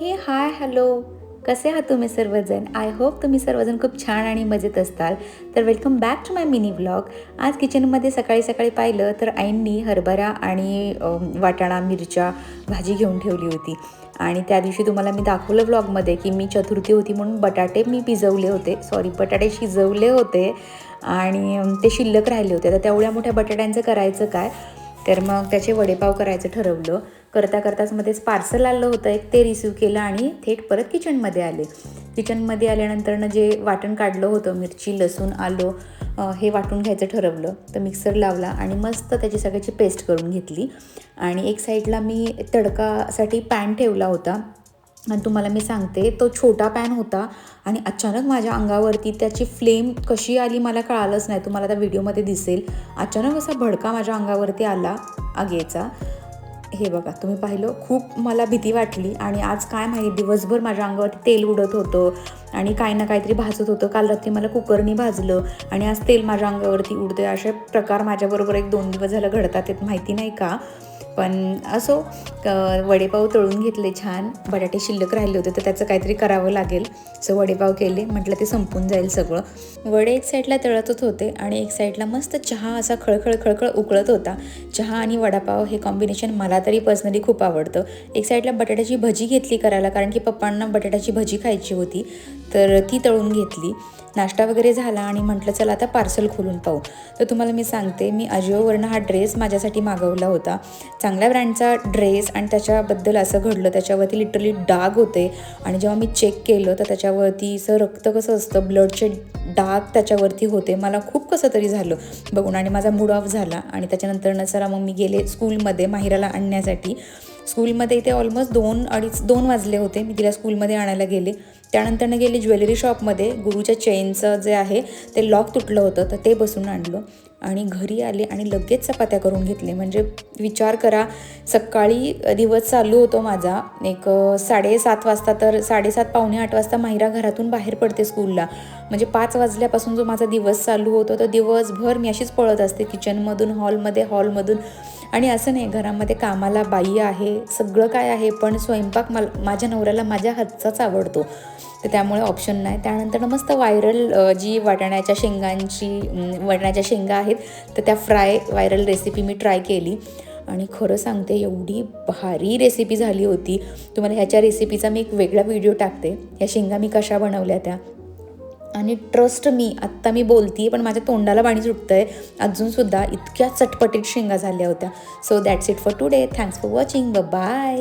हे hi hello, कसे आहात तुम्ही सर्वजण? आय होप तुम्ही सर्वजण खूप छान आणि मजेत असताल. तर welcome back to my mini vlog. आज किचनमध्ये सकाळी सकाळी पाहिलं तर आईंनी हरभरा आणि वाटाणा मिरच्या भाजी घेऊन ठेवली होती. आणि त्या दिवशी तुम्हाला मी दाखवलं व्लॉगमध्ये की मी चतुर्थी होती म्हणून बटाटे मी बटाटे शिजवले होते आणि ते शिल्लक राहिले होते. तर तेवढ्या मोठ्या बटाट्यांचं करायचं काय, तर मग त्याचे वडेपाव करायचं ठरवलं. करता करताच मध्येच पार्सल आलं होतं एक, ते रिसीव केलं आणि थेट परत किचनमध्ये आले. किचनमध्ये आल्यानंतरनं जे वाटण काढलं होतं, मिरची लसूण आलं हे वाटून घ्यायचं ठरवलं. तर मिक्सर लावला आणि मस्त त्याची सगळ्याची पेस्ट करून घेतली. आणि एक साईडला मी तडकासाठी पॅन ठेवला होता. आणि तुम्हाला मी सांगते, तो छोटा पॅन होता आणि अचानक माझ्या अंगावरती त्याची फ्लेम कशी आली मला कळालंच नाही. तुम्हाला त्या व्हिडिओमध्ये दिसेल. अचानक असा भडका माझ्या अंगावरती आला आगीचा. हे बघा, तुम्ही पाहिलं, खूप मला भीती वाटली. आणि आज काय माहिती, दिवसभर माझ्या अंगावरती तेल उडत होतं आणि काही ना काहीतरी भाजत होतं. काल रात्री मला कुकरनी भाजलं आणि आज तेल माझ्या अंगावरती उडते. असे प्रकार माझ्याबरोबर 1-2 दिवस झालं घडतात आहेत, माहिती नाही का. पण असो, वडेपाव तळून घेतले छान. बटाटे शिल्लक राहिले होते तर त्याचं काहीतरी करावं लागेल. सो वडेपाव केले, म्हटलं ते संपून जाईल सगळं. वडे एक साईडला तळतच होते आणि एक साईडला मस्त चहा असा खळखळ खळखळ उकळत होता. चहा आणि वडापाव हे कॉम्बिनेशन मला तरी पर्सनली खूप आवडतं. एक साईडला बटाट्याची भजी घेतली करायला, कारण की पप्पांना बटाट्याची भजी खायची होती, तर ती तळून घेतली. नाश्ता वगैरे झाला आणि म्हटलं चला आता पार्सल खोलून पाहू. तर तुम्हाला मी सांगते, मी अजिओवरनं हा ड्रेस माझ्यासाठी मागवला होता. चांगल्या ब्रँडचा ड्रेस आणि त्याच्याबद्दल असं घडलं, त्याच्यावरती लिटरली डाग होते. आणि जेव्हा मी चेक केलं तर त्याच्यावरती असं रक्त कसं असतं, ब्लडचे डाग त्याच्यावरती होते. मला खूप कसं तरी झालं बघून आणि माझा मूड ऑफ झाला. आणि त्याच्यानंतर चला मग मी गेले स्कूलमध्ये माहिराला आणण्यासाठी. स्कूलमध्ये इथे ऑलमोस्ट 2 वाजले होते. मी तिला स्कूलमध्ये आणायला गेले. त्यानंतरनं गेले ज्वेलरी शॉपमध्ये. गुरुच्या चेनचं जे आहे ते लॉक तुटलं होतं, तर ते बसून आणलं. आणि घरी आले आणि लगेच चपात्या करून घेतले. म्हणजे विचार करा, सकाळी दिवस चालू होतो माझा एक 7:30 वाजता, तर 7:30 पावणे 8 वाजता माहिरा घरातून बाहेर पडते स्कूलला. म्हणजे 5 वाजल्यापासून जो माझा दिवस चालू होतो, तर दिवसभर मी अशीच पळत असते किचनमधून हॉलमधून. आणि असं नाही, घरामध्ये कामाला बाई आहे, सगळं काय आहे, पण स्वयंपाक माझ्या नवऱ्याला माझ्या हातचाच आवडतो, तर त्यामुळे ऑप्शन नाही. त्यानंतर मस्त जी वाटाण्याच्या शेंगा आहेत, तर त्या व्हायरल रेसिपी मी ट्राय केली. आणि खरं सांगते, एवढी भारी रेसिपी झाली होती. तुम्हाला ह्याच्या रेसिपीचा मी एक वेगळा व्हिडिओ टाकते, ह्या शेंगा मी कशा बनवल्या त्या. आणि ट्रस्ट मी, आत्ता मी बोलते पण माझ्या तोंडाला पाणी सुटतं आहे अजूनसुद्धा, इतक्या चटपटीत शेंगा झाल्या होत्या. So that's it for today. Thanks for watching. Bye.